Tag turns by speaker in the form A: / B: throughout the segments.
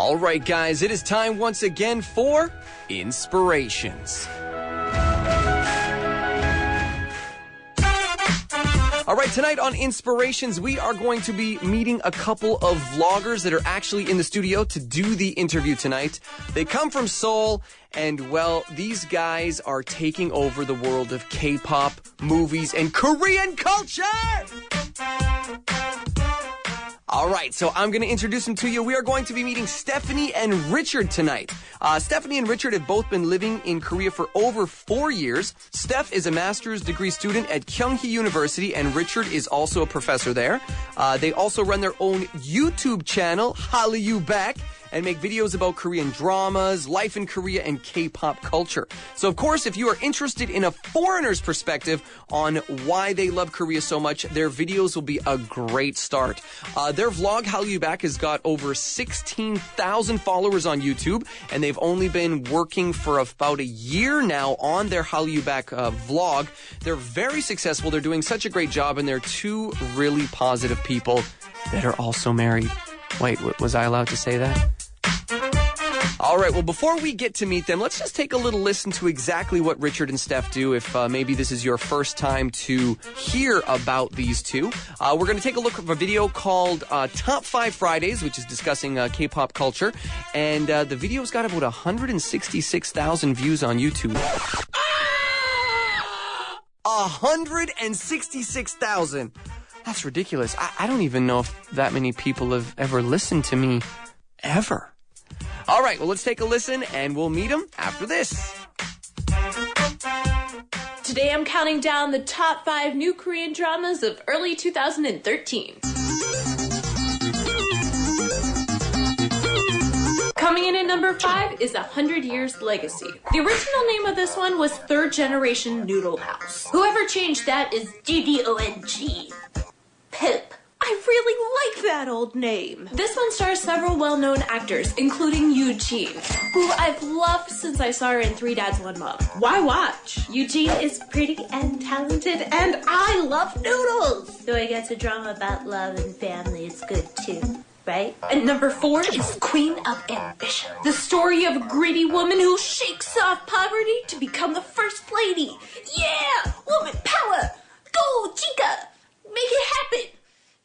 A: All right, guys, it is time once again for Inspirations. All right, tonight on Inspirations, we are going to be meeting a couple of vloggers that are actually in the studio to do the interview tonight. They come from Seoul, and, well, these guys are taking over the world of K-pop, movies, and Korean culture! All right, so I'm going to introduce them to you. We are going to be meeting Stephanie and Richard tonight. Stephanie and Richard have both been living in Korea for over 4 years. Steph is a master's degree student at Kyunghee University, and Richard is also a professor there. They also run their own YouTube channel, HallyuBack, and make videos about Korean dramas, life in Korea, and K-pop culture. So, of course, if you are interested in a foreigner's perspective on why they love Korea so much, their videos will be a great start. Their vlog, HallyuBack, has got over 16,000 followers on YouTube, and they've only been working for about a year now on their HallyuBack vlog. They're very successful. They're doing such a great job, and they're two really positive people that are also married. Wait, was I allowed to say that? All right, well, before we get to meet them, let's just take a little listen to exactly what Richard and Steph do if maybe this is your first time to hear about these two. We're going to take a look at a video called Top 5 Fridays, which is discussing K-pop culture, and the video's got about 166,000 views on YouTube. 166,000! That's ridiculous. I don't even know if that many people have ever listened to me, ever. All right, well, let's take a listen, and we'll meet them after this.
B: Today I'm counting down the top 5 new Korean dramas of early 2013. Coming in at number 5 is 100 Years Legacy. The original name of this one was Third Generation Noodle House. Whoever changed that is DDONG. Pip. I really like that old name. This one stars several well-known actors, including Eugene, who I've loved since I saw her in Three Dads, One Mom. Why watch? Eugene is pretty and talented, and I love noodles! So I guess a drama about love and family is good too. Right? And number 4 is Queen of Ambition. The story of a gritty woman who shakes off poverty to become the first lady. Yeah! Woman power! Go, chica! Make it happen!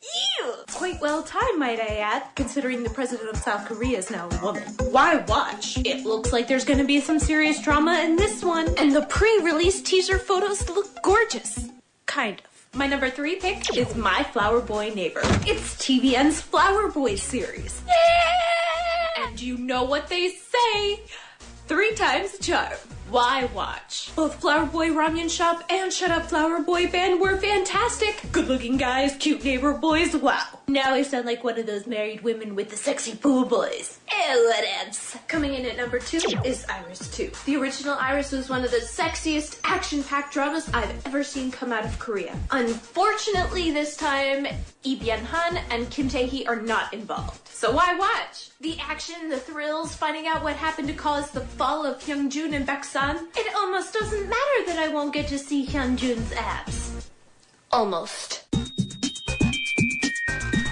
B: Yeah! Quite well timed, might I add, considering the president of South Korea is now a woman. Why watch? It looks like there's gonna be some serious drama in this one, and the pre-release teaser photos look gorgeous. Kind of. My number 3 pick is My Flower Boy Neighbor. It's TVN's Flower Boy series. Yeah! And you know what they say, 3 times the charm. Why watch? Both Flower Boy Ramyun Shop and Shut Up Flower Boy Band were fantastic. Good-looking guys, cute neighbor boys, wow. Now I sound like one of those married women with the sexy pool boys. Whatevs. Coming in at number 2 is Iris 2. The original Iris was one of the sexiest action-packed dramas I've ever seen come out of Korea. Unfortunately, this time, Lee Byung-hun and Kim Tae-hee are not involved. So why watch? The action, the thrills, finding out what happened to cause the fall of Hyungjun and Baeksan. It almost doesn't matter that I won't get to see Hyunjun's abs. Almost.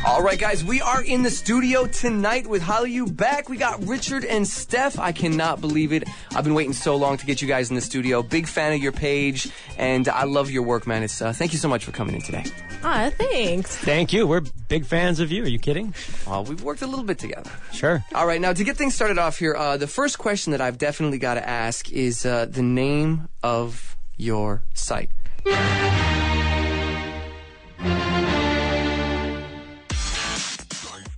A: All right, guys, we are in the studio tonight with HallyuBack. We got Richard and Steph. I cannot believe it. I've been waiting so long to get you guys in the studio. Big fan of your page, and I love your work, man. It's thank you so much for coming in today.
C: Thanks.
D: Thank you. We're big fans of you. Are you kidding?
A: Well, we've worked a little bit together.
D: Sure.
A: All right, now to get things started off here, the first question that I've definitely got to ask is the name of your site.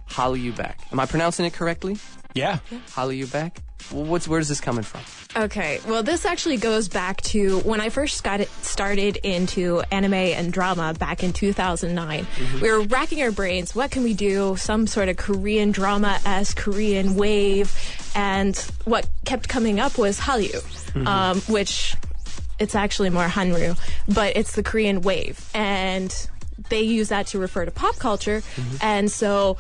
A: HallyuBack. Am I pronouncing it correctly?
D: Yeah.
A: HallyuBack? Well, where is this coming from?
C: Okay, well, this actually goes back to when I first got started into anime and drama back in 2009. Mm-hmm. We were racking our brains. What can we do? Some sort of Korean drama as Korean wave. And what kept coming up was Hallyu, which it's actually more Hanru, but it's the Korean wave. And they use that to refer to pop culture. Mm-hmm. And so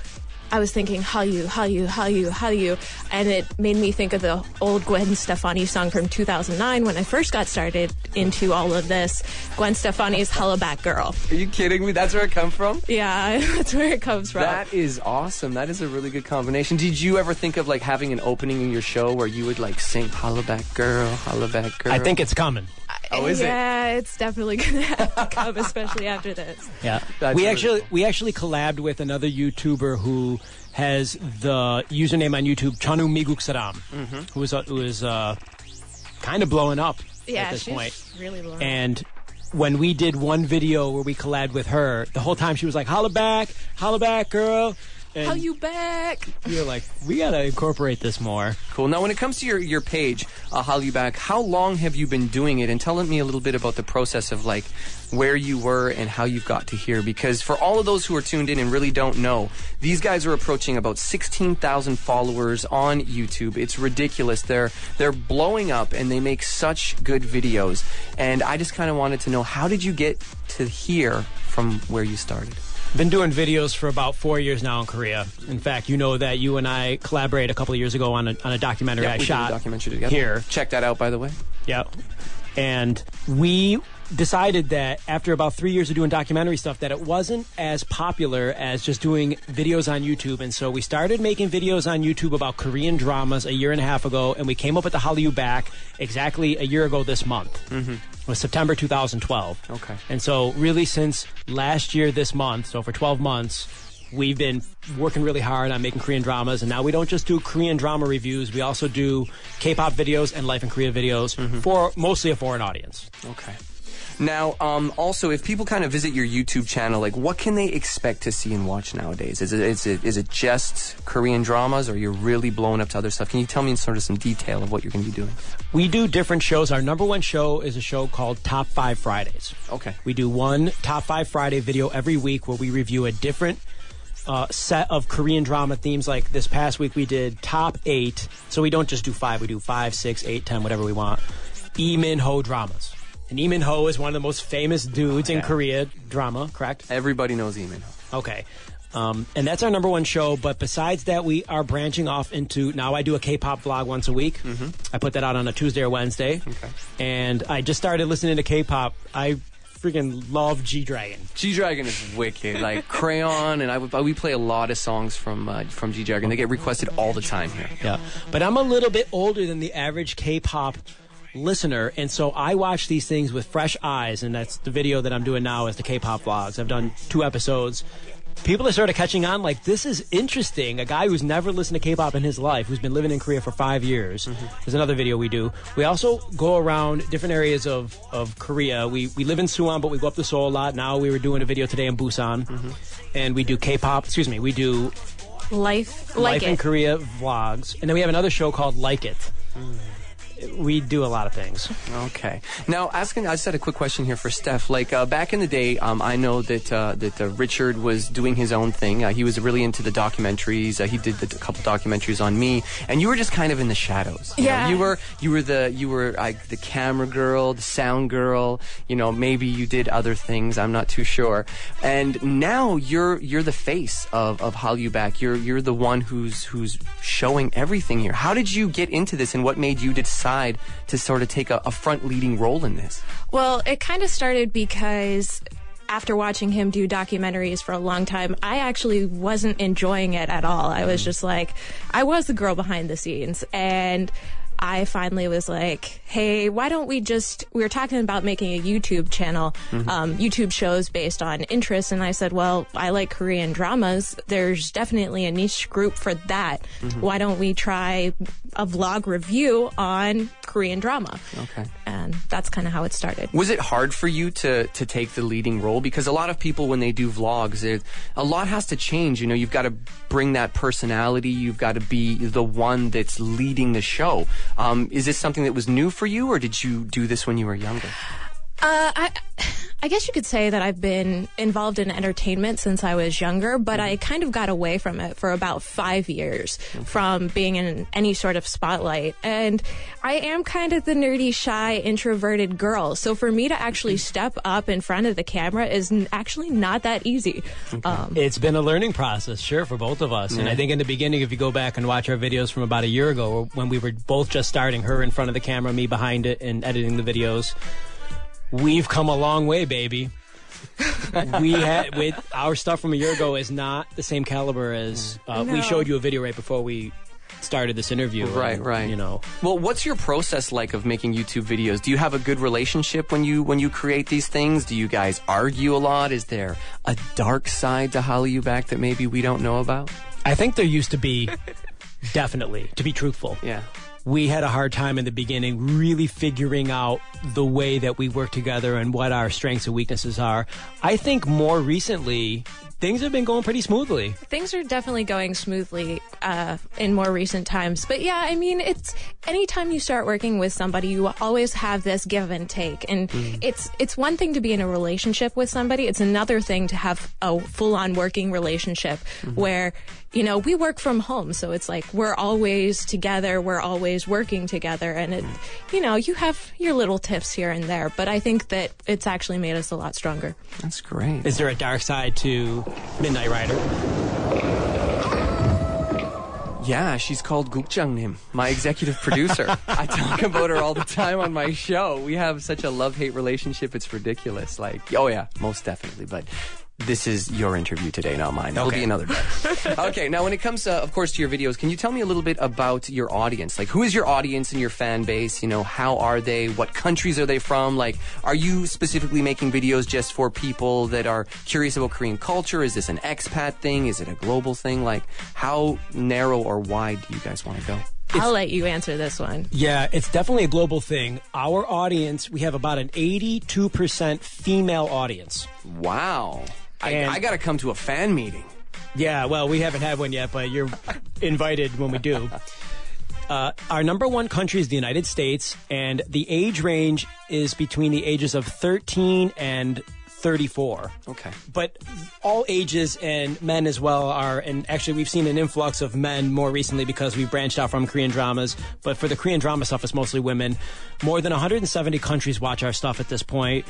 C: I was thinking Hallyu, Hallyu, Hallyu, Hallyu, and it made me think of the old Gwen Stefani song from 2009 when I first got started into all of this. Gwen Stefani's HallyuBack Girl.
A: Are you kidding me? That's where it comes from?
C: Yeah, that's where it comes from.
A: That is awesome. That is a really good combination. Did you ever think of like having an opening in your show where you would like sing HallyuBack Girl, HallyuBack Girl?
D: I think it's coming.
A: Oh, is it?
C: Yeah, it's definitely going to have to come, especially after this.
D: Yeah,
A: That's
D: we
A: really
D: actually collabed with another YouTuber who has the username on YouTube Chanu Miguk Saram, who is kind of blowing up
C: Yeah,
D: at this
C: she's
D: point.
C: really blowing up.
D: And when we did one video where we collabed with her, the whole time she was like, HallyuBack Girl. And
C: HallyuBack.
D: we were like, we gotta incorporate this more.
A: Cool. Now, when it comes to your page, HallyuBack, how long have you been doing it? And tell me a little bit about the process of like where you were and how you've got to here. Because for all of those who are tuned in and really don't know, these guys are approaching about 16,000 followers on YouTube. It's ridiculous. They're blowing up and they make such good videos. And I just kind of wanted to know, how did you get to here from where you started?
D: Been doing videos for about 4 years now in Korea. In fact, you know that you and I collaborated a couple of years ago on a documentary I
A: we
D: shot
A: did a documentary together.
D: here.
A: Check that out, by the way.
D: Yep. And we decided that after about 3 years of doing documentary stuff that it wasn't as popular as just doing videos on YouTube. And so we started making videos on YouTube about Korean dramas a year and a half ago, and we came up with the HallyuBack exactly a year ago this month. It was September 2012.
A: Okay.
D: And so really since last year this month, so for 12 months, we've been working really hard on making Korean dramas. And now we don't just do Korean drama reviews. We also do K-pop videos and Life in Korea videos for mostly a foreign audience.
A: Okay. Now, also, if people kind of visit your YouTube channel, like, what can they expect to see and watch nowadays? Is it just Korean dramas, or you're really blowing up to other stuff? Can you tell me in sort of some detail of what you're going to be doing?
D: We do different shows. Our number one show is a show called Top 5 Fridays.
A: Okay.
D: We do one Top 5 Friday video every week where we review a different set of Korean drama themes. Like this past week we did Top 8. So we don't just do 5. We do 5, 6, 8, 10, whatever we want. Lee Min-ho dramas. And Lee Min-ho is one of the most famous dudes in Korea drama, correct?
A: Everybody knows Lee Min-ho.
D: Okay. And that's our number one show. But besides that, we are branching off into, now I do a K-pop vlog once a week. I put that out on a Tuesday or Wednesday.
A: Okay.
D: And I just started listening to K-pop. I freaking love G-Dragon.
A: G-Dragon is wicked. Like Crayon, and we play a lot of songs from G-Dragon. They get requested all the time here.
D: Yeah. But I'm a little bit older than the average K-pop listener, and so I watch these things with fresh eyes, and that's the video that I'm doing now is the K-pop vlogs. I've done 2 episodes. People are sort of catching on, like, this is interesting. A guy who's never listened to K-pop in his life, who's been living in Korea for 5 years. There's another video we do. We also go around different areas of Korea. We live in Suwon, but we go up to Seoul a lot. Now we were doing a video today in Busan, and we do K-pop, we do
C: Life
D: in Korea vlogs, and then we have another show called Like It. We do a lot of things.
A: Okay. Now, I just had a quick question here for Steph. Like, back in the day, I know that Richard was doing his own thing. He was really into the documentaries. He did a couple documentaries on me, and you were just kind of in the shadows. You know, you were the camera girl, the sound girl. You know, maybe you did other things. I'm not too sure. And now you're the face of HallyuBack. You're the one who's showing everything here. How did you get into this, and what made you decide to sort of take a front leading role in this?
C: Well, it kind of started because after watching him do documentaries for a long time, I actually wasn't enjoying it at all. I was just like, I was the girl behind the scenes, and I finally was like, hey, why don't we were talking about making a YouTube channel, YouTube shows based on interests. And I said, well, I like Korean dramas. There's definitely a niche group for that. Why don't we try a vlog review on Korean drama?
A: Okay.
C: And that's kind of how it started.
A: Was it hard for you to take the leading role? Because a lot of people, when they do vlogs, a lot has to change. You know, you've got to bring that personality. You've got to be the one that's leading the show. Is this something that was new for you, or did you do this when you were younger?
C: I I guess you could say that I've been involved in entertainment since I was younger, but I kind of got away from it for about 5 years from being in any sort of spotlight. And I am kind of the nerdy, shy, introverted girl. So for me to actually step up in front of the camera is actually not that easy.
D: It's been a learning process, sure, for both of us. And I think in the beginning, if you go back and watch our videos from about a year ago, when we were both just starting, her in front of the camera, me behind it, and editing the videos, we've come a long way, baby. With our stuff from a year ago is not the same caliber as we showed you a video right before we started this interview.
A: Right.
D: You know.
A: Well, what's your process like of making YouTube videos? Do you have a good relationship when you create these things? Do you guys argue a lot? Is there a dark side to HallyuBack that maybe we don't know about?
D: I think there used to be, definitely, to be truthful.
A: Yeah.
D: We had a hard time in the beginning really figuring out the way that we work together and what our strengths and weaknesses are. I think more recently, things have been going pretty smoothly.
C: Things are definitely going smoothly in more recent times. But yeah, I mean, it's anytime you start working with somebody, you always have this give and take. And it's one thing to be in a relationship with somebody. It's another thing to have a full-on working relationship where, you know, we work from home. So it's like we're always together. We're always working together. And, it, you know, you have your little tips here and there. But I think that it's actually made us a lot stronger.
A: That's great.
D: Is there a dark side to Midnight Rider?
A: Yeah, she's called Gukjangnim, my executive producer. I talk about her all the time on my show. We have such a love-hate relationship, it's ridiculous. Like, oh yeah, most definitely. But this is your interview today, not mine. It'll be another day. Okay, now when it comes, of course, to your videos, can you tell me a little bit about your audience? Like, who is your audience and your fan base? You know, how are they? What countries are they from? Like, are you specifically making videos just for people that are curious about Korean culture? Is this an expat thing? Is it a global thing? Like, how narrow or wide do you guys want to go?
C: I'll let you answer this one.
D: Yeah, it's definitely a global thing. Our audience, we have about an 82% female audience.
A: Wow. I got to come to a fan meeting.
D: Yeah, well, we haven't had one yet, but you're invited when we do. Our number one country is the United States, and the age range is between the ages of 13 and 34.
A: Okay.
D: But all ages and men as well are, and actually we've seen an influx of men more recently because we've branched out from Korean dramas. But for the Korean drama stuff, it's mostly women. More than 170 countries watch our stuff at this point.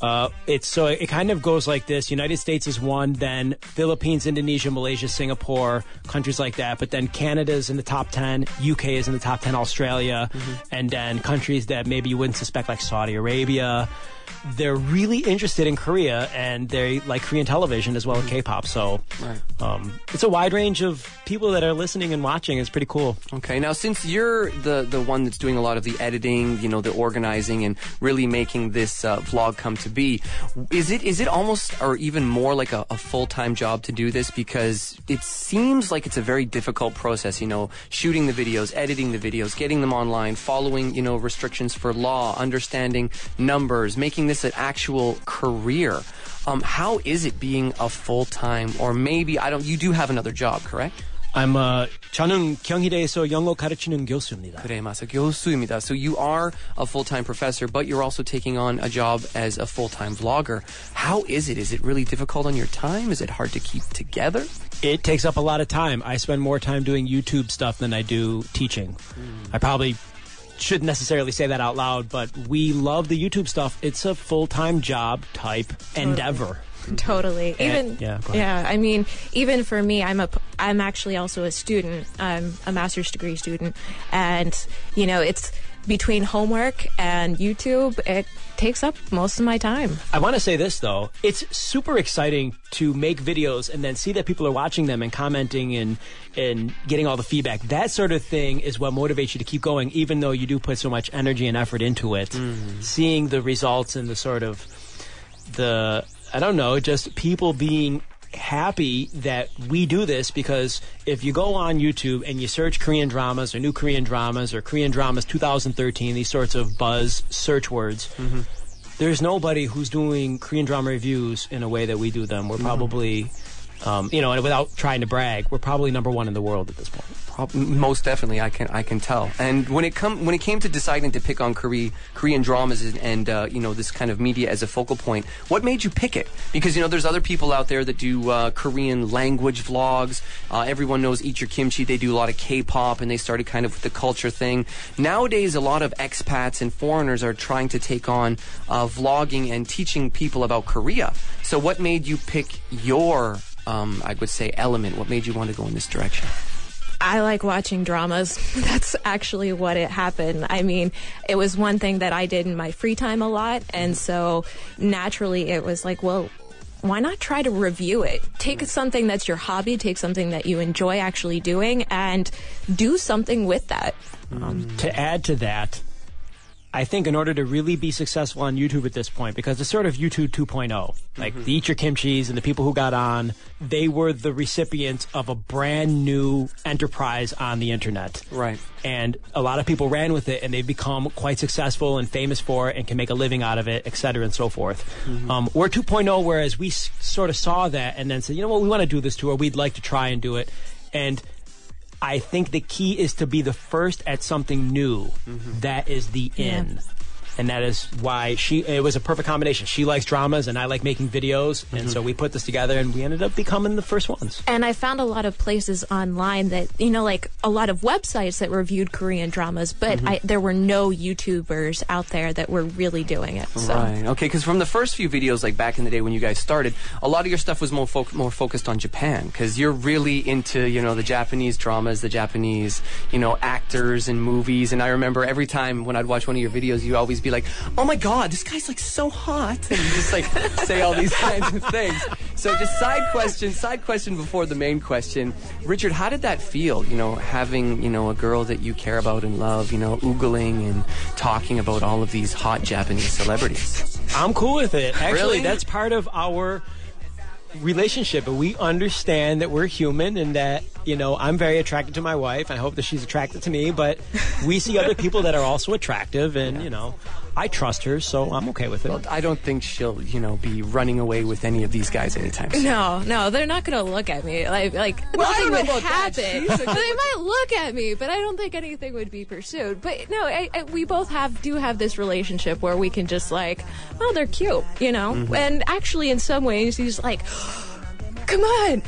D: It kind of goes like this. United States is one, then Philippines, Indonesia, Malaysia, Singapore, countries like that. But then Canada's in the top 10, UK is in the top 10, Australia, and then countries that maybe you wouldn't suspect like Saudi Arabia. They're really interested in Korea, and they like Korean television as well as K-pop. So it's a wide range of people that are listening and watching. It's pretty cool.
A: Okay, now since you're the one that's doing a lot of the editing, you know, the organizing, and really making this vlog come to be, is it almost or even more like a full-time job to do this? Because it seems like it's a very difficult process, you know, shooting the videos, editing the videos, getting them online, following, you know, restrictions for law, understanding numbers, making this an actual career. How is it being a full-time, or maybe, you do have another job, correct?
D: 저는 경희대에서 영어 가르치는 교수입니다.
A: 그래, 맞아. 교수입니다. So you are a full-time professor, but you're also taking on a job as a full-time vlogger. How is it? Is it really difficult on your time? Is it hard to keep together?
D: It takes up a lot of time. I spend more time doing YouTube stuff than I do teaching. I probably shouldn't necessarily say that out loud, but we love the YouTube stuff. It's a full-time job type endeavor.
C: Totally. I mean, even for me, I'm actually also a student. I'm a master's degree student, and you know, it's between homework and YouTube, it takes up most of my time.
D: I want to say this though, it's super exciting to make videos and then see that people are watching them and commenting and getting all the feedback. That sort of thing is what motivates you to keep going, even though you do put so much energy and effort into it. Seeing the results and the sort of I don't know, just people being happy that we do this, because if you go on YouTube and you search Korean dramas or new Korean dramas or Korean dramas 2013, these sorts of buzz search words, there's nobody who's doing Korean drama reviews in a way that we do them. We're probably You know, and without trying to brag, we're probably #1 in the world at this point.
A: Most definitely, I can tell. And when it came to deciding to pick on Korean dramas and you know, this kind of media as a focal point, what made you pick it? Because, you know, there's other people out there that do Korean language vlogs. Everyone knows Eat Your Kimchi. They do a lot of K-pop, and they started kind of with the culture thing. Nowadays, a lot of expats and foreigners are trying to take on vlogging and teaching people about Korea. So what made you pick your, I would say, element? What made you want to go in this direction?
C: I like watching dramas. That's actually what it happened. I mean, it was one thing that I did in my free time a lot, and so naturally it was like, well, why not try to review it? Take something that's your hobby, take something that you enjoy actually doing, and do something with that.
D: To add to that, I think in order to really be successful on YouTube at this point, because it's sort of YouTube 2.0, like the Eat Your Kimchis and the people who got on, they were the recipients of a brand new enterprise on the internet.
A: Right.
D: And a lot of people ran with it, and they've become quite successful and famous for it and can make a living out of it, et cetera, and so forth. We're 2.0, whereas we sort of saw that and then said, you know what, we want to do this too, or we'd like to try and do it. And I think the key is to be the first at something new. That is the in. And that is why it was a perfect combination. She likes dramas and I like making videos. And so we put this together and we ended up becoming the first ones.
C: And I found a lot of places online that, you know, like a lot of websites that reviewed Korean dramas, but there were no YouTubers out there that were really doing it. So.
A: Right. Okay, because from the first few videos, like back in the day when you guys started, a lot of your stuff was more focused on Japan, because you're really into, you know, the Japanese dramas, the Japanese, you know, actors and movies. And I remember every time when I'd watch one of your videos, you always be like, oh my god, this guy's like so hot, and you just like say all these kinds of things. So just side question before the main question. Richard, how did that feel, you know, having, you know, a girl that you care about and love, you know, oogling and talking about all of these hot Japanese celebrities?
D: I'm cool with it. Actually,
A: Really?
D: That's part of our relationship, but we understand that we're human and that, you know, I'm very attracted to my wife. I hope that she's attracted to me, but we see other people that are also attractive, and, you know, I trust her, so I'm okay with it.
A: Well, I don't think she'll, you know, be running away with any of these guys anytime soon.
C: No, they're not going to look at me. Like
A: Well, I
C: nothing
A: don't know
C: would
A: about that.
C: happen.
A: She's a good-
C: They might look at me, but I don't think anything would be pursued. But no, we both do have this relationship where we can just like, oh, they're cute, you know? And actually, in some ways, he's like, come on,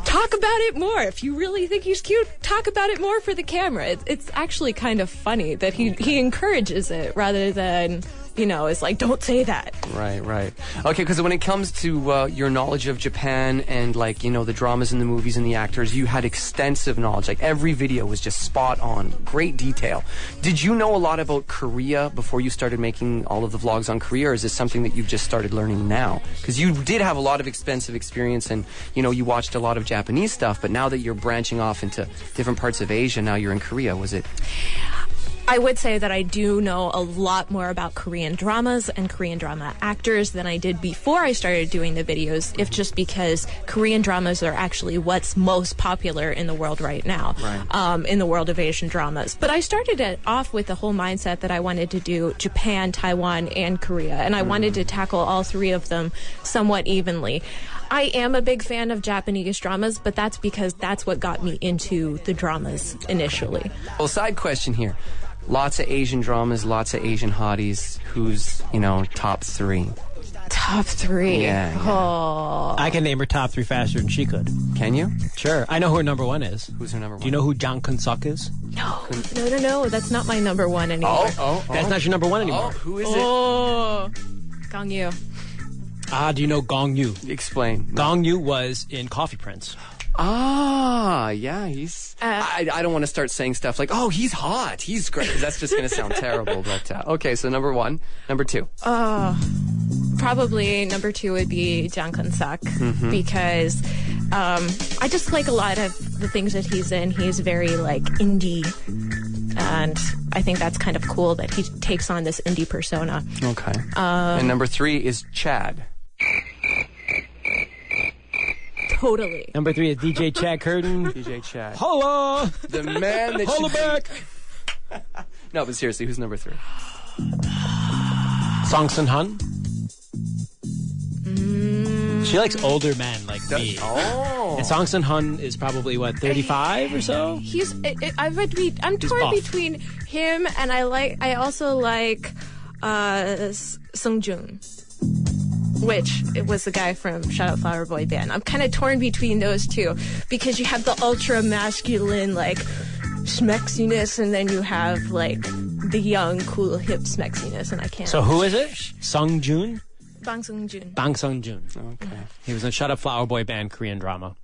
C: talk about it more. If you really think he's cute, talk about it more for the camera. It's actually kind of funny that he encourages it rather than, you know, it's like, don't say that.
A: Right. Okay, because when it comes to your knowledge of Japan and, like, you know, the dramas and the movies and the actors, you had extensive knowledge. Like, every video was just spot on. Great detail. Did you know a lot about Korea before you started making all of the vlogs on Korea, or is this something that you've just started learning now? Because you did have a lot of extensive experience and, you know, you watched a lot of Japanese stuff, but now that you're branching off into different parts of Asia, now you're in Korea, was it...
C: I would say that I do know a lot more about Korean dramas and Korean drama actors than I did before I started doing the videos, if just because Korean dramas are actually what's most popular in the world right now, in the world of Asian dramas. But I started it off with the whole mindset that I wanted to do Japan, Taiwan, and Korea, and I wanted to tackle all three of them somewhat evenly. I am a big fan of Japanese dramas, but that's because that's what got me into the dramas initially.
A: Well, side question here. Lots of Asian dramas, lots of Asian hotties. Who's, you know, top 3?
C: Top 3?
A: Yeah.
C: Oh.
D: I can name her top 3 faster than she could.
A: Can you?
D: Sure. I know who her 're1 is.
A: Who's her #1?
D: Do you know who Jang Kun-suk is?
C: No. That's not my #1 anymore.
D: That's not your #1 anymore.
A: Oh, who is it?
C: Oh, Gong Yoo.
D: Do you know Gong Yoo?
A: Explain.
D: Gong Yoo was in Coffee Prince.
A: Yeah, he's... I don't want to start saying stuff like, oh, he's hot, he's great. That's just going to sound terrible. But okay, so #1. #2.
C: Probably #2 would be Jang Kun-suk, because I just like a lot of the things that he's in. He's very, like, indie, and I think that's kind of cool that he takes on this indie persona.
A: Okay. And #3 is Chad.
C: Totally.
D: #3 is DJ Chad Kirton.
A: DJ Chad.
D: Holla!
A: The man that should
D: HallyuBack!
A: No, but seriously, who's #3?
D: Song Sun-hun. She likes older men, like me.
A: Oh.
D: And Song Seung-hun is probably, what, 35 or so?
C: I'm torn
D: buff.
C: between him and I also like Seung-jun, which was the guy from Shout Out Flower Boy Band. I'm kind of torn between those two because you have the ultra masculine like smexiness, and then you have like the young, cool, hip smexiness, and I can't.
D: So who is it? Sung-jun?
C: Bang Seung-jun.
D: Bang Seung-jun.
A: Okay.
D: He was in Shut Up Flower Boy Band Korean drama.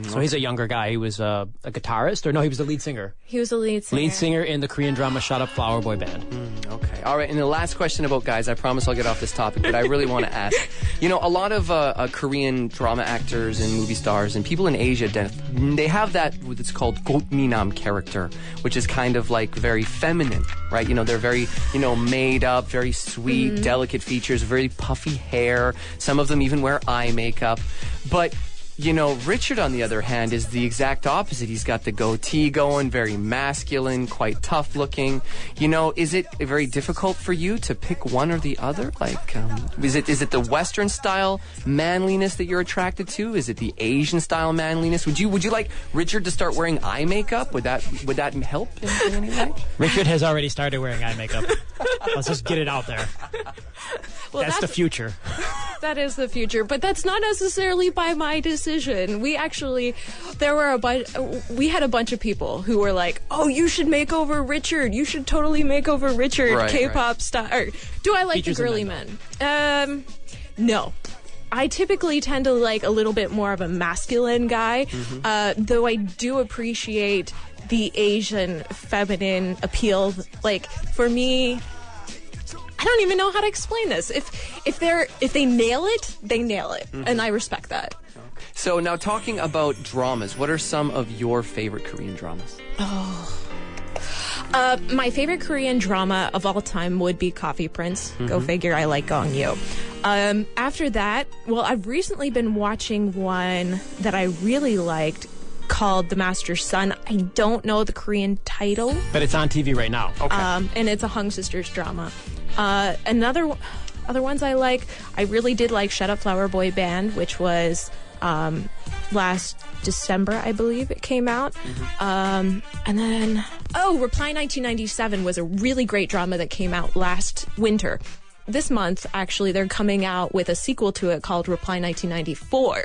D: So he's a younger guy. He was a guitarist, or no, he was the lead singer.
C: He was the lead singer.
D: Lead singer in the Korean drama Shut Up Flower Boy Band.
A: Okay. All right. And the last question about guys, I promise I'll get off this topic, but I really want to ask. You know, a lot of Korean drama actors and movie stars and people in Asia, they have that, what's called Gotminam character, which is kind of like very feminine, right? You know, they're very, made up, very sweet, delicate features, very puffy hair. Some of them even wear eye makeup. But Richard, on the other hand, is the exact opposite. He's got the goatee going, very masculine, quite tough looking. Is it very difficult for you to pick one or the other? Like, is it the Western style manliness that you're attracted to? Is it the Asian style manliness? Would you like Richard to start wearing eye makeup? Would that help in any way?
D: Richard has already started wearing eye makeup. Let's just get it out there.
C: Well,
D: that's the future.
C: That is the future, but that's not necessarily by my decision. We had a bunch of people who were like, "Oh, you should make over Richard. You should totally make over Richard,
A: right,
C: K-pop star." Or, do I like
D: Features
C: the girly
D: and
C: men? No. I typically tend to like a little bit more of a masculine guy, though I do appreciate the Asian feminine appeal. Like, for me, I don't even know how to explain this. If they nail it, they nail it, and I respect that.
A: So now, talking about dramas, what are some of your favorite Korean dramas?
C: My favorite Korean drama of all time would be Coffee Prince. Go figure. I like Gong Yoo. After that, I've recently been watching one that I really liked called The Master's Son. I don't know the Korean title,
D: But it's on TV right now.
A: Okay.
C: and it's a Hung Sisters drama. Other ones I like, I really did like Shut Up Flower Boy Band, which was last December, I believe it came out. And then, Reply 1997 was a really great drama that came out last winter. This month, actually, they're coming out with a sequel to it called Reply 1994.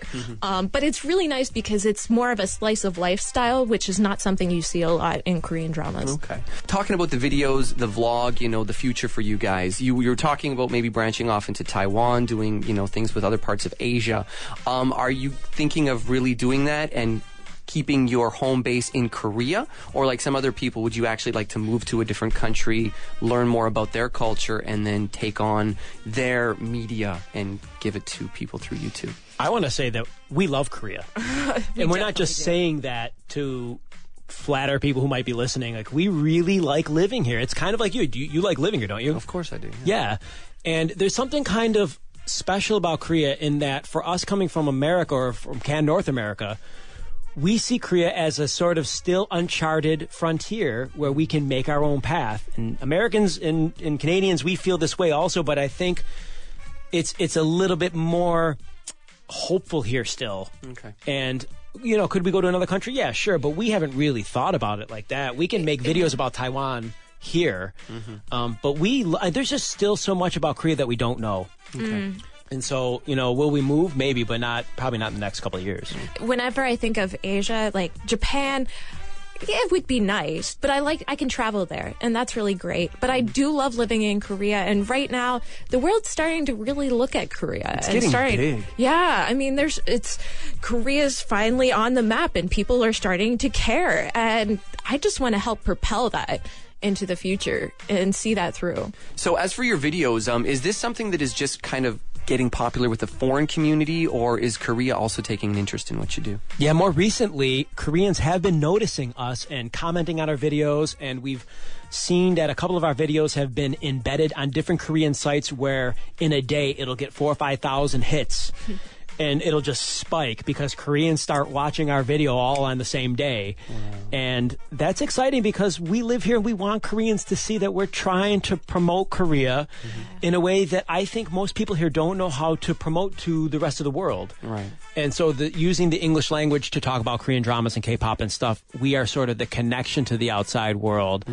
C: But it's really nice because it's more of a slice of lifestyle, which is not something you see a lot in Korean dramas.
A: Okay. Talking about the videos, the vlog, the future for you guys. You were talking about maybe branching off into Taiwan, doing, things with other parts of Asia. Are you thinking of really doing that and keeping your home base in Korea? Or like some other people, would you actually like to move to a different country, learn more about their culture, and then take on their media and give it to people through YouTube?
D: I want to say that we love Korea. And we're not just saying that to flatter people who might be listening. Like, we really like living here. It's kind of like you. You like living here, don't you?
A: Of course I do.
D: Yeah. And there's something kind of special about Korea in that for us coming from America or from North America, we see Korea as a sort of still uncharted frontier where we can make our own path. And Americans and Canadians, we feel this way also, but I think it's a little bit more hopeful here still.
A: Okay.
D: And, could we go to another country? Yeah, sure, but we haven't really thought about it like that. We can make videos about Taiwan here, but there's just still so much about Korea that we don't know.
A: Okay.
D: And so, will we move? Maybe, but probably not in the next couple of years.
C: Whenever I think of Asia, like Japan, it would be nice, but I can travel there, and that's really great. But I do love living in Korea, and right now the world's starting to really look at Korea.
A: It's getting big.
C: Yeah, I mean, Korea's finally on the map, and people are starting to care, and I just want to help propel that into the future and see that through.
A: So as for your videos, is this something that is just kind of getting popular with the foreign community, or is Korea also taking an interest in what you do?
D: Yeah, more recently, Koreans have been noticing us and commenting on our videos, and we've seen that a couple of our videos have been embedded on different Korean sites where in a day it'll get 4,000 or 5,000 hits. and it'll just spike because Koreans start watching our video all on the same day. Wow. And that's exciting because we live here and we want Koreans to see that we're trying to promote Korea in a way that I think most people here don't know how to promote to the rest of the world.
A: Right.
D: And so using the English language to talk about Korean dramas and K-pop and stuff, we are sort of the connection to the outside world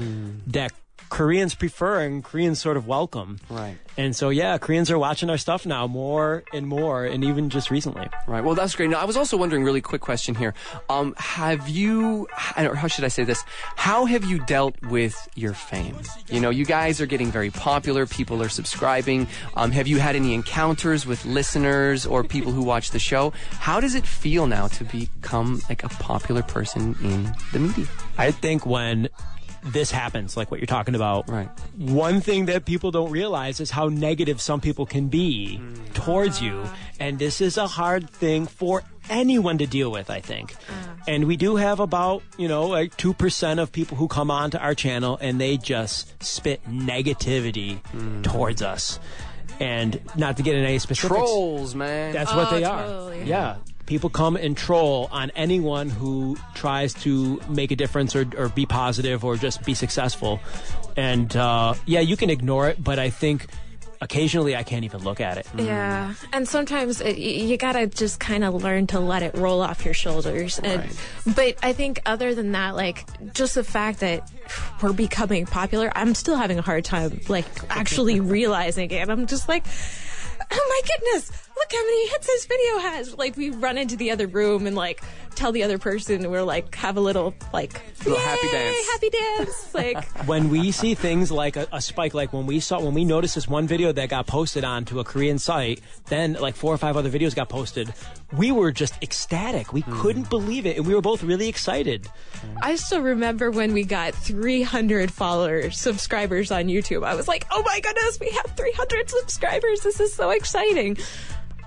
D: that Koreans prefer and Koreans sort of welcome.
A: Right.
D: And so, yeah, Koreans are watching our stuff now more, and even just recently.
A: Right. Well, that's great. Now, I was also wondering, really quick question here. Have you, or how should I say this? How have you dealt with your fame? You know, you guys are getting very popular. People are subscribing. Have you had any encounters with listeners or people who watch the show? How does it feel now to become like a popular person in the media?
D: I think when this happens, like what you're talking about,
A: right,
D: one thing that people don't realize is how negative some people can be towards you. And this is a hard thing for anyone to deal with, I think. And we do have about, like 2% of people who come onto our channel and they just spit negativity towards us. And not to get into any specifics.
A: Trolls, man.
D: That's what they are.
C: Totally.
D: Yeah. People come and troll on anyone who tries to make a difference or be positive or just be successful. And, yeah, you can ignore it, but I think occasionally I can't even look at it.
C: Yeah. And sometimes you gotta just kind of learn to let it roll off your shoulders. And, but I think other than that, like, just the fact that we're becoming popular, I'm still having a hard time, like, actually realizing it. I'm just like, oh my goodness, look how many hits this video has. Like, we run into the other room and, like, tell the other person, and we're like, have a little, like,
A: little happy dance.
C: Happy dance. Like,
D: when we see things like a spike, like when we noticed this one video that got posted onto a Korean site, then like 4 or 5 other videos got posted, we were just ecstatic. We couldn't believe it, and we were both really excited.
C: I still remember when we got 300 subscribers on YouTube. I was like, oh my goodness, we have 300 subscribers. This is so exciting.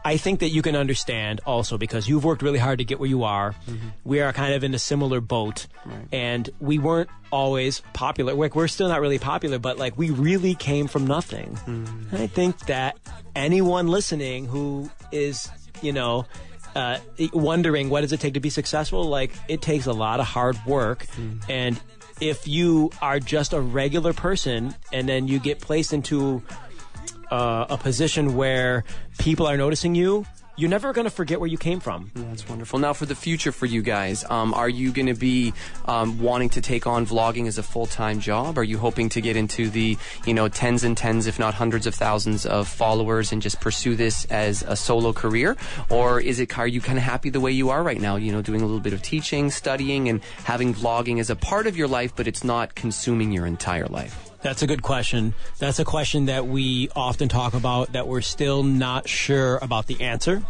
D: I think that you can understand also because you've worked really hard to get where you are. We are kind of in a similar boat, and we weren't always popular. We're still not really popular, but like we really came from nothing. And I think that anyone listening who is, wondering what does it take to be successful, like it takes a lot of hard work. And if you are just a regular person and then you get placed into a position where people are noticing you, you're never going to forget where you came from.
A: That's wonderful. Now, for the future for you guys, are you going to be wanting to take on vlogging as a full-time job? Are you hoping to get into the, tens and tens, if not hundreds of thousands of followers and just pursue this as a solo career? Or are you kind of happy the way you are right now, doing a little bit of teaching, studying, and having vlogging as a part of your life, but it's not consuming your entire life?
D: That's a good question. That's a question that we often talk about that we're still not sure about the answer.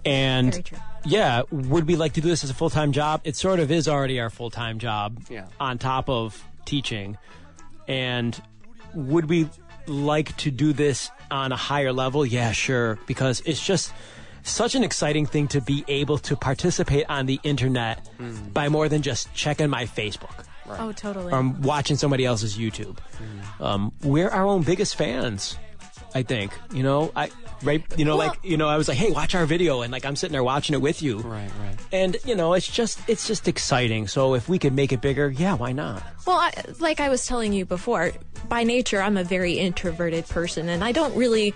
D: And
C: Very true.
D: Yeah, would we like to do this as a full-time job? It sort of is already our full-time job on top of teaching. And would we like to do this on a higher level? Yeah, sure. Because it's just such an exciting thing to be able to participate on the internet by more than just checking my Facebook.
C: Right. Oh, totally.
D: Or watching somebody else's YouTube. We're our own biggest fans, I think. I was like, hey, watch our video, and like I'm sitting there watching it with you.
A: Right.
D: And it's just exciting. So if we could make it bigger, yeah, why not?
C: Well, like I was telling you before, by nature, I'm a very introverted person, and I don't really,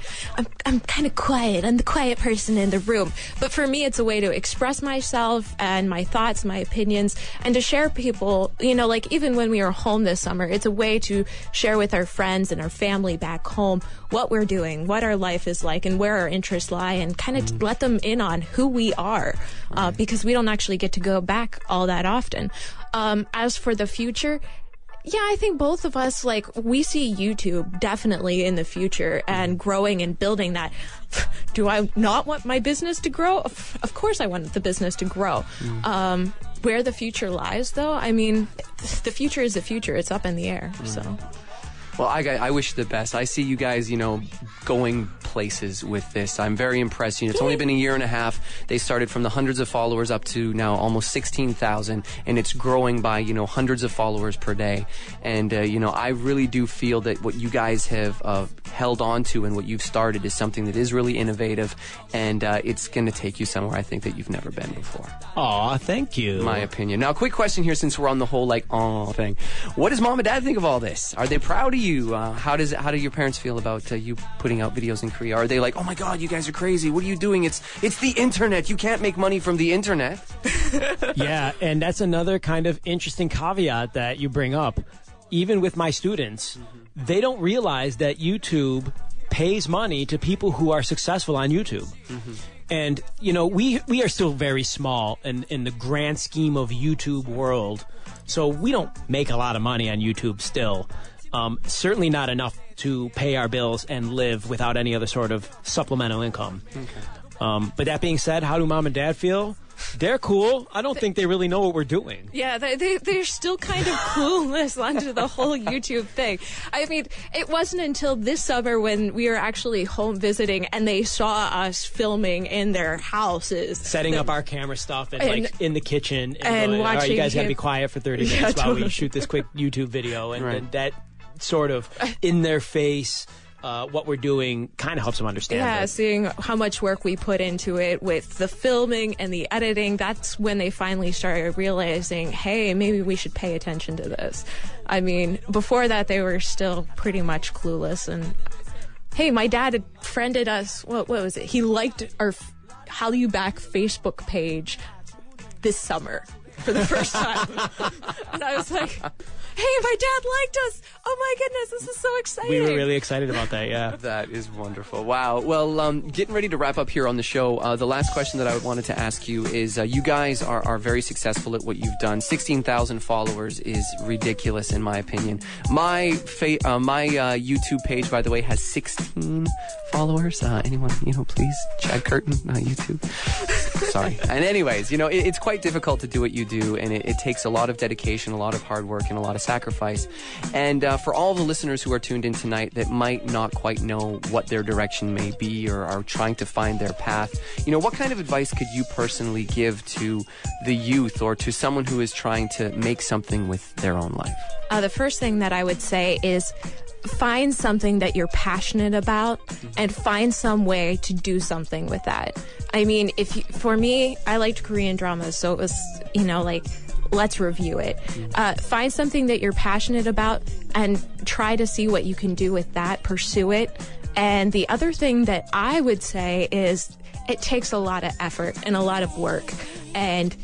C: I'm kind of quiet. I'm the quiet person in the room. But for me, it's a way to express myself and my thoughts, my opinions, and to share people, like even when we were home this summer, it's a way to share with our friends and our family back home what we're doing, what our life is like, and where our interests lie, and kind of let them in on who we are, because we don't actually get to go back all that often. As for the future, yeah, I think both of us, we see YouTube definitely in the future and growing and building that. Do I not want my business to grow? Of course I want the business to grow. Where the future lies, though, I mean, the future is the future. It's up in the air, so...
A: Well, I wish you the best. I see you guys, going places with this. I'm very impressed. You know, it's only been a year and a half. They started from the hundreds of followers up to now almost 16,000, and it's growing by, you know, hundreds of followers per day. And, you know, I really do feel that what you guys have held on to and what you've started is something that is really innovative, and it's going to take you somewhere I think that you've never been before.
D: Aw, thank you.
A: My opinion. Now, a quick question here since we're on the whole, like, aw thing. What does mom and dad think of all this? Are they proud of you? How do your parents feel about you putting out videos in Korea? Are they like, oh my god, you guys are crazy, what are you doing? It's the internet, you can't make money from the internet.
D: Yeah, and that's another kind of interesting caveat that you bring up. Even with my students, they don't realize that YouTube pays money to people who are successful on YouTube. And, you know, we are still very small in the grand scheme of YouTube world. So we don't make a lot of money on YouTube still. Certainly not enough to pay our bills and live without any other sort of supplemental income. Okay. But that being said, how do mom and dad feel? They're cool. I don't think they really know what we're doing.
C: Yeah, they're still kind of clueless onto the whole YouTube thing. I mean, it wasn't until this summer when we were actually home visiting and they saw us filming in their houses.
D: Setting up our camera stuff and like in the kitchen. And going,
C: watching
D: all right, you guys got to be quiet for 30 minutes while we shoot this quick YouTube video. And then that sort of in their face... what we're doing kind of helps them understand.
C: Yeah, seeing how much work we put into it with the filming and the editing, that's when they finally started realizing, hey, maybe we should pay attention to this. I mean, before that, they were still pretty much clueless. And, hey, my dad had friended us, what was it? He liked our HallyuBack Facebook page this summer for the first time. And I was like... hey, my dad liked us. Oh, my goodness, this is so exciting.
D: We were really excited about that, yeah.
A: That is wonderful. Wow. Well, getting ready to wrap up here on the show, the last question that I wanted to ask you is, you guys are very successful at what you've done. 16,000 followers is ridiculous, in my opinion. My YouTube page, by the way, has 16 followers. Anyone, please, Chad Kirton, YouTube. Sorry. And anyways, it's quite difficult to do what you do, and it takes a lot of dedication, a lot of hard work, and a lot of sacrifice. And for all the listeners who are tuned in tonight that might not quite know what their direction may be or are trying to find their path, what kind of advice could you personally give to the youth or to someone who is trying to make something with their own life?
C: The first thing that I would say is find something that you're passionate about and find some way to do something with that. I mean, for me, I liked Korean dramas, so it was, let's review it. Find something that you're passionate about and try to see what you can do with that, pursue it. And the other thing that I would say is it takes a lot of effort and a lot of work. And,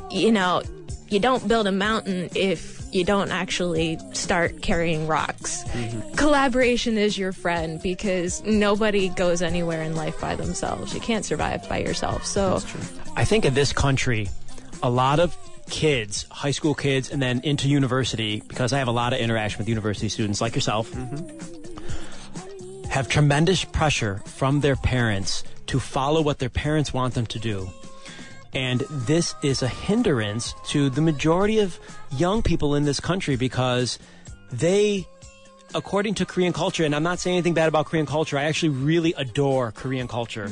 C: you don't build a mountain if you don't actually start carrying rocks. Collaboration is your friend because nobody goes anywhere in life by themselves. You can't survive by yourself. So
A: that's true.
D: I think in this country, a lot of kids, high school kids, and then into university, because I have a lot of interaction with university students like yourself, have tremendous pressure from their parents to follow what their parents want them to do. And this is a hindrance to the majority of young people in this country because they, according to Korean culture, and I'm not saying anything bad about Korean culture, I actually really adore Korean culture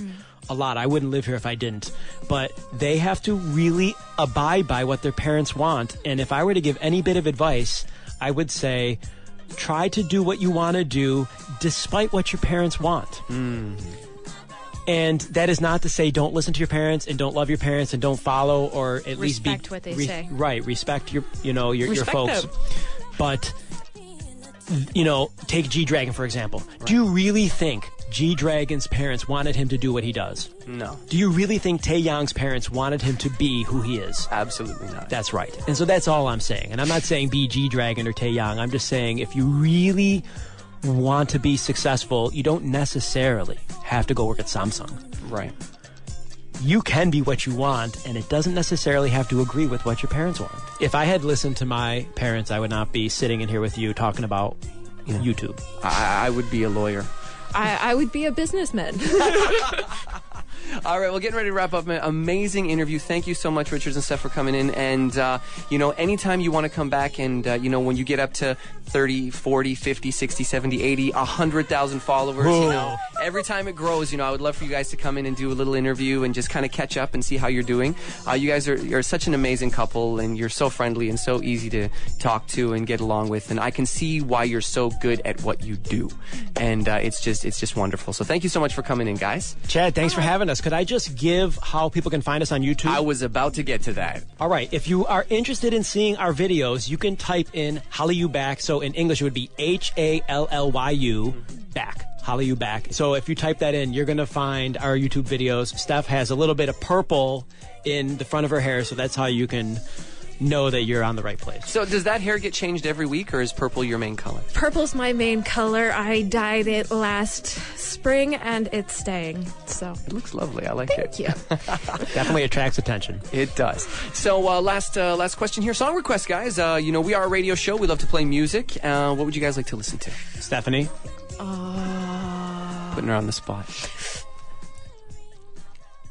D: a lot. I wouldn't live here if I didn't. But they have to really abide by what their parents want. And if I were to give any bit of advice, I would say, try to do what you want to do despite what your parents want. And that is not to say don't listen to your parents and don't love your parents and don't follow or at least be...
C: Respect what they say.
D: Right, respect your folks.
C: Them.
D: But, take G-Dragon, for example. Right. Do you really think G-Dragon's parents wanted him to do what he does?
A: No.
D: Do you really think Taeyang's parents wanted him to be who he is?
A: Absolutely not.
D: That's right. And so that's all I'm saying. And I'm not saying be G-Dragon or Taeyang. I'm just saying if you really want to be successful, you don't necessarily have to go work at Samsung.
A: Right.
D: You can be what you want, and it doesn't necessarily have to agree with what your parents want. If I had listened to my parents, I would not be sitting in here with you talking about YouTube.
A: I would be a lawyer.
C: I would be a businessman.
A: All right, well, getting ready to wrap up. An amazing interview. Thank you so much, Richards and Steph, for coming in. And, anytime you want to come back and, when you get up to 30, 40, 50, 60, 70, 80, 100,000 followers, every time it grows, I would love for you guys to come in and do a little interview and just kind of catch up and see how you're doing. You guys are such an amazing couple, and you're so friendly and so easy to talk to and get along with. And I can see why you're so good at what you do. And it's just wonderful. So thank you so much for coming in, guys.
D: Chad, thanks for having us. Could I just give how people can find us on YouTube?
A: I was about to get to that.
D: All right. If you are interested in seeing our videos, you can type in HallyuBack. So in English, it would be HALLYU back. HallyuBack. So if you type that in, you're going to find our YouTube videos. Steph has a little bit of purple in the front of her hair, so that's how you can know that you're on the right place.
A: So does that hair get changed every week, or is purple your main color?
C: Purple's my main color. I dyed it last spring, and it's staying. So
A: it looks lovely. I like it.
C: Thank you.
D: Definitely attracts attention.
A: It does. So last question here. Song request, guys. We are a radio show. We love to play music. What would you guys like to listen to?
D: Stephanie?
A: Putting her on the spot.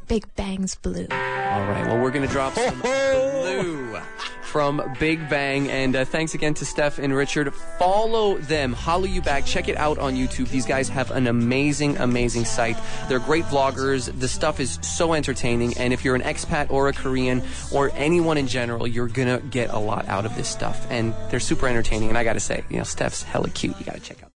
C: Big Bang's Blue.
A: All right. Well, we're going to drop some Blue from Big Bang. And thanks again to Steph and Richard. Follow them. HallyuBack. Check it out on YouTube. These guys have an amazing, amazing site. They're great vloggers. The stuff is so entertaining. And if you're an expat or a Korean or anyone in general, you're going to get a lot out of this stuff. And they're super entertaining. And I got to say, Steph's hella cute. You got to check out.